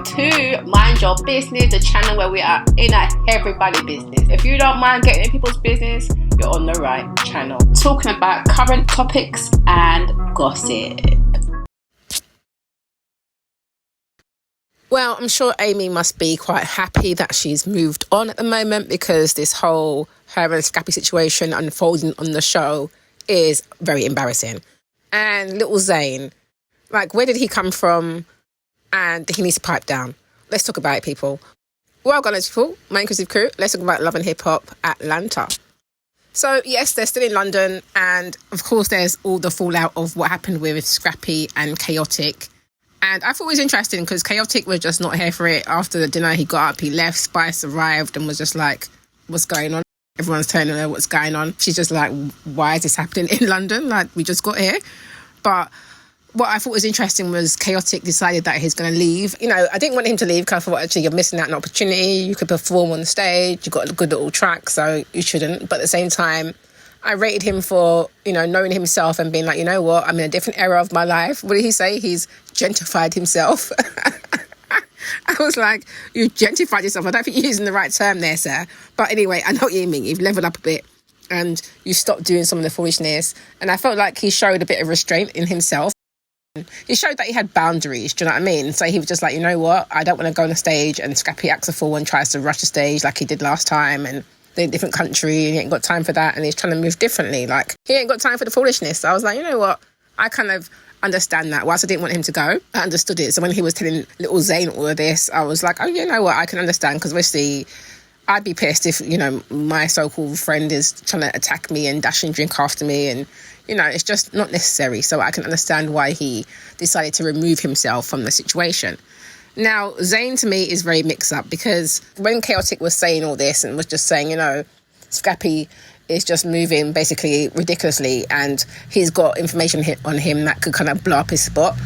welcome to Mind Your Business, the channel where we are in everybody's business. If you don't mind getting in people's business, you're on the right channel. Talking about current topics and gossip. Well, I'm sure Amy must be quite happy that she's moved on at the moment, because this whole her and Scrappy situation unfolding on the show is very embarrassing. And little Zayn, like, where did he come from? And he needs to pipe down. Let's talk about it, people. Welcome, people. My inclusive crew. Let's talk about Love and Hip Hop Atlanta. So, yes, they're still in London. And, of course, there's all the fallout of what happened with Scrappy and Khaotic. And I thought it was interesting because Khaotic was just not here for it. After the dinner, he got up, he left. Spice arrived and was just like, what's going on? Everyone's telling her what's going on. She's just like, why is this happening in London? Like, we just got here. But what I thought was interesting was Khaotic decided that he's going to leave. You know, I didn't want him to leave because I thought, actually, you're missing out on an opportunity. You could perform on the stage. You've got a good little track, so you shouldn't. But at the same time, I rated him for, you know, knowing himself and being like, you know what, I'm in a different era of my life. What did he say? He's gentrified himself. I was like, you gentrified yourself. I don't think you're using the right term there, sir. But anyway, I know what you mean. You've leveled up a bit and you stopped doing some of the foolishness. And I felt like he showed a bit of restraint in himself. He showed that he had boundaries, do you know what I mean? So he was just like, you know what, I don't want to go on the stage, and Scrappy acts a fool and tries to rush the stage like he did last time, and they're in a different country and he ain't got time for that, and he's trying to move differently. Like, he ain't got time for the foolishness. So I was like, you know what, I kind of understand that. Whilst I didn't want him to go, I understood it. So when he was telling little Zayn all of this, I was like, oh, you know what, I can understand, because obviously I'd be pissed if, you know, my so-called friend is trying to attack me and dash and drink after me, and, you know, it's just not necessary. So I can understand why he decided to remove himself from the situation. Now, Zayn to me is very mixed up, because when Khaotic was saying all this and was just saying, you know, Scrappy is just moving basically ridiculously and he's got information on him that could kind of blow up his spot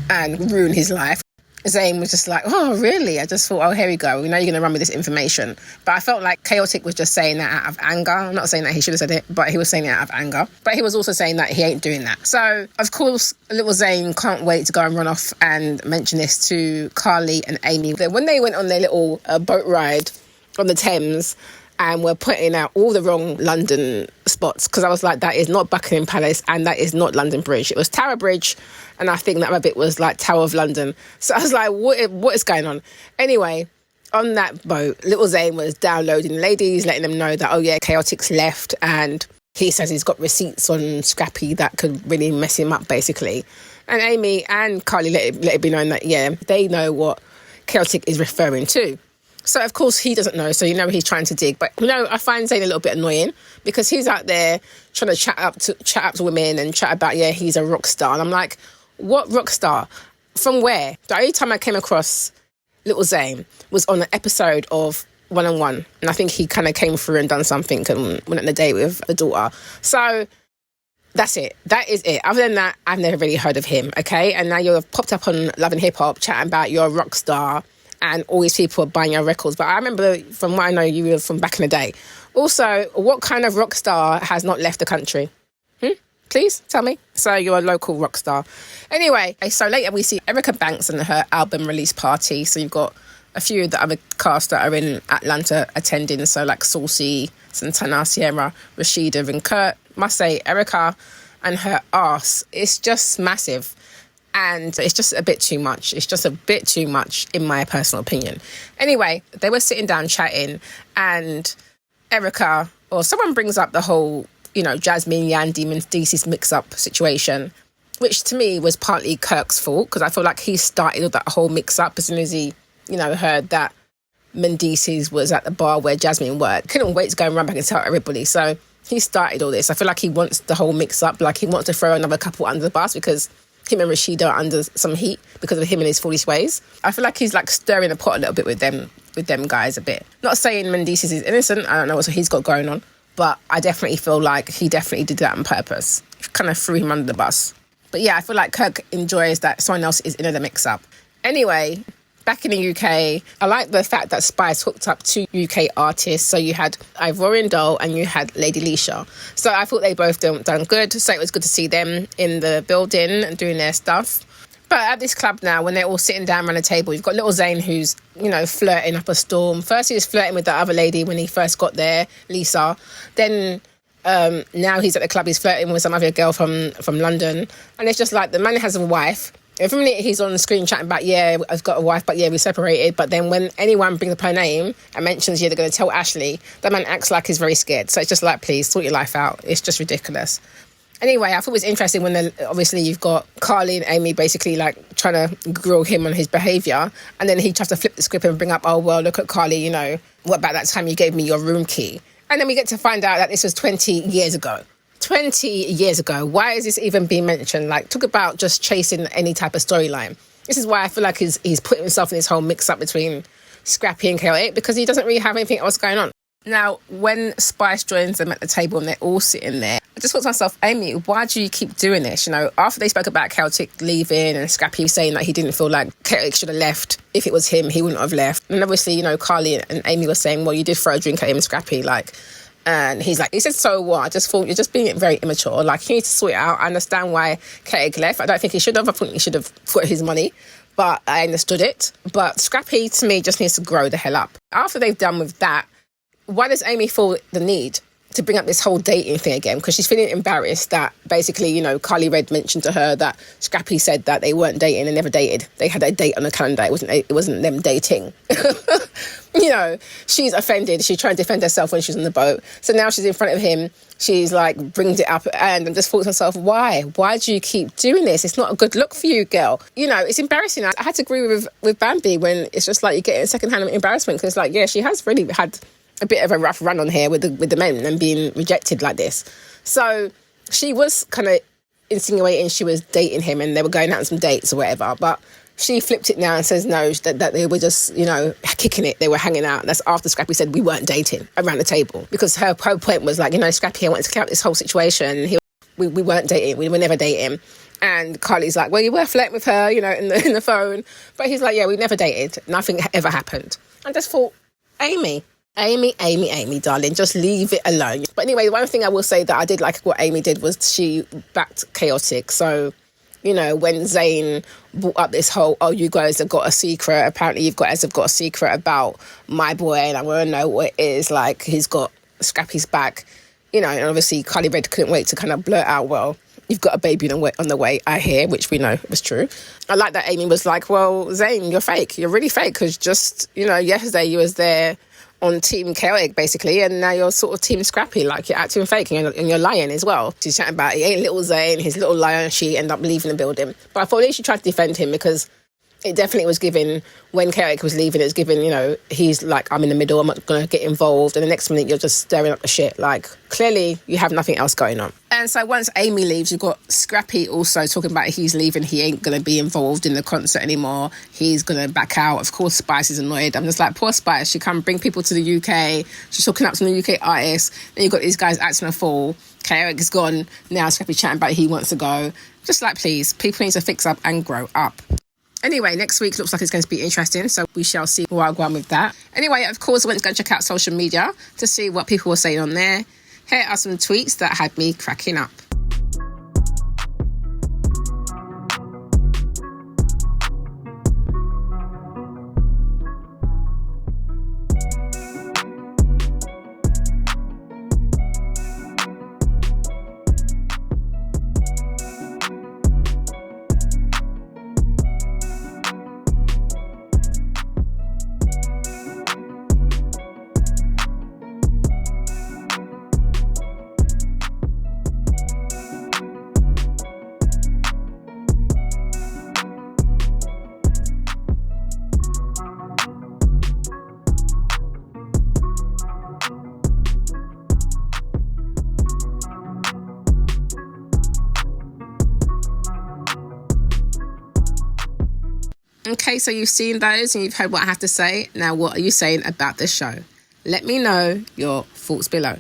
and ruin his life, Zayn was just like, oh, really? I just thought, oh, here we go. We know you're going to run with this information. But I felt like Khaotic was just saying that out of anger. I'm not saying that he should have said it, but he was saying it out of anger. But he was also saying that he ain't doing that. So, of course, little Zayn can't wait to go and run off and mention this to Carly and Amy. When they went on their little boat ride on the Thames and were putting out all the wrong London spots, because I was like, that is not Buckingham Palace and that is not London Bridge. It was Tower Bridge, and I think that bit was like Tower of London. So I was like, what is going on? Anyway, on that boat, little Zayn was downloading ladies, letting them know that, oh yeah, Khaotic's left, and he says he's got receipts on Scrappy that could really mess him up, basically. And Amy and Carly let it be known that, yeah, they know what Khaotic is referring to. So, of course, he doesn't know. So, you know, he's trying to dig. But, you know, I find Zayn a little bit annoying, because he's out there trying to chat up to women and chat about, yeah, he's a rock star. And I'm like, what rock star? From where? The only time I came across little Zayn was on an episode of One-on-One. And I think he kind of came through and done something and went on a date with a daughter. So that's it. That is it. Other than that, I've never really heard of him, okay? And now you've popped up on Love and Hip Hop chatting about you're a rock star and all these people are buying your records. But I remember, from what I know, you were from back in the day. Also, what kind of rock star has not left the country? Please tell me. So you're a local rock star. Anyway, so later we see Erica Banks and her album release party. So you've got a few of the other cast that are in Atlanta attending. So like Saucy, Santana, Sierra, Rashida and Kurt. Must say, Erica and her arse, it's just massive. And it's just a bit too much. It's just a bit too much, in my personal opinion. Anyway, they were sitting down chatting, and Erica, or someone brings up the whole, you know, Jasmine, Yandy, Mendices mix-up situation, which to me was partly Kirk's fault, because I feel like he started that whole mix-up as soon as he, you know, heard that Mendices was at the bar where Jasmine worked. Couldn't wait to go and run back and tell everybody. So he started all this. I feel like he wants the whole mix-up, like he wants to throw another couple under the bus, because him and Rashida are under some heat because of him and his foolish ways. I feel like he's like stirring the pot a little bit with them guys a bit. Not saying Mendices is innocent. I don't know what he's got going on. But I definitely feel like he definitely did that on purpose. Kind of threw him under the bus. But yeah, I feel like Kirk enjoys that someone else is in the mix-up. Anyway, back in the UK, I like the fact that Spice hooked up two UK artists. So you had Ivorian Doll and you had Lady Leisha. So I thought they both done good. So it was good to see them in the building and doing their stuff. But at this club now, when they're all sitting down around the table, you've got little Zayn who's, flirting up a storm. First he was flirting with the other lady when he first got there, Lisa. Then now he's at the club, he's flirting with some other girl from London. And it's just like, the man has a wife. Every minute he's on the screen chatting about, yeah, I've got a wife, but yeah, we separated. But then when anyone brings up her name and mentions, yeah, they're going to tell Ashley, that man acts like he's very scared. So it's just like, please, sort your life out. It's just ridiculous. Anyway, I thought it was interesting when obviously you've got Carly and Amy basically like trying to grill him on his behaviour, and then he tries to flip the script and bring up, oh, well, look at Carly, what about that time you gave me your room key? And then we get to find out that this was 20 years ago. 20 years ago. Why is this even being mentioned? Like, talk about just chasing any type of storyline. This is why I feel like he's put himself in this whole mix-up between Scrappy and Khaotic, because he doesn't really have anything else going on. Now, when Spice joins them at the table and they're all sitting there, I just thought to myself, Amy, why do you keep doing this? After they spoke about Khaotic leaving and Scrappy saying that he didn't feel like Khaotic should have left. If it was him, he wouldn't have left. And obviously, Carly and Amy were saying, well, you did throw a drink at him, Scrappy, and he said, so what? I just thought you're just being very immature. Like, you need to sort it out. I understand why Khaotic left. I don't think he should have. I think he should have got his money. But I understood it. But Scrappy, to me, just needs to grow the hell up. After they've done with that, why does Amy feel the need to bring up this whole dating thing again? Because she's feeling embarrassed that basically, Carly Red mentioned to her that Scrappy said that they weren't dating and never dated. They had a date on the calendar. It wasn't them dating. She's offended. She's trying to defend herself when she's on the boat. So now she's in front of him. She's like, brings it up, and I'm just thought to myself, why? Why do you keep doing this? It's not a good look for you, girl. It's embarrassing. I had to agree with Bambi when it's just like you get a secondhand embarrassment, because like, yeah, she has really had a bit of a rough run on here with the men and being rejected like this. So she was kind of insinuating she was dating him and they were going out on some dates or whatever, but she flipped it now and says no, that they were just, kicking it. They were hanging out. That's after Scrappy said we weren't dating around the table, because her point was like, Scrappy, I wanted to clear up this whole situation. We weren't dating. We were never dating. And Carly's like, well, you were flirting with her, in the phone. But he's like, yeah, we never dated. Nothing ever happened. I just thought, Amy, darling, just leave it alone. But anyway, the one thing I will say that I did like what Amy did was she backed Khaotic. So, when Zayn brought up this whole, oh, you guys have got a secret. Apparently you guys have got a secret about my boy and I want to know what it is. Like, he's got Scrappy's back. And obviously Carly Red couldn't wait to kind of blurt out, well, you've got a baby on the way, I hear, which we know was true. I like that Amy was like, well, Zayn, you're fake. You're really fake, because just, yesterday you was there on Team Khaotic, basically, and now you're sort of Team Scrappy, like you're acting fake and you're lying as well. She's chatting about he ain't little Zayn, his little lion, she ended up leaving the building. But I thought at least she tried to defend him, because it definitely was given, when Khaotic was leaving, it was given, he's like, I'm in the middle, I'm not going to get involved, and the next minute you're just stirring up the shit. Like, clearly you have nothing else going on. And so once Amy leaves, you've got Scrappy also talking about he's leaving, he ain't going to be involved in the concert anymore, he's going to back out. Of course, Spice is annoyed. I'm just like, poor Spice, she can't bring people to the UK, she's hooking up to the UK artists, then you've got these guys acting a fool. Khaotic is gone, now Scrappy chatting about he wants to go. Just like, please, people need to fix up and grow up. Anyway, next week looks like it's going to be interesting, so we shall see where I go on with that. Anyway, of course, I went to go check out social media to see what people were saying on there. Here are some tweets that had me cracking up. Okay, so you've seen those and you've heard what I have to say. Now, what are you saying about this show? Let me know your thoughts below.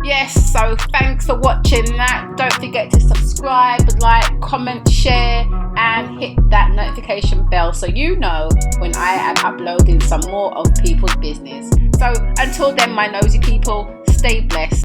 Yes, so thanks for watching that. Don't forget to subscribe, like, comment, share, and hit that notification bell so you know when I am uploading some more of people's business. So until then, my nosy people, stay blessed.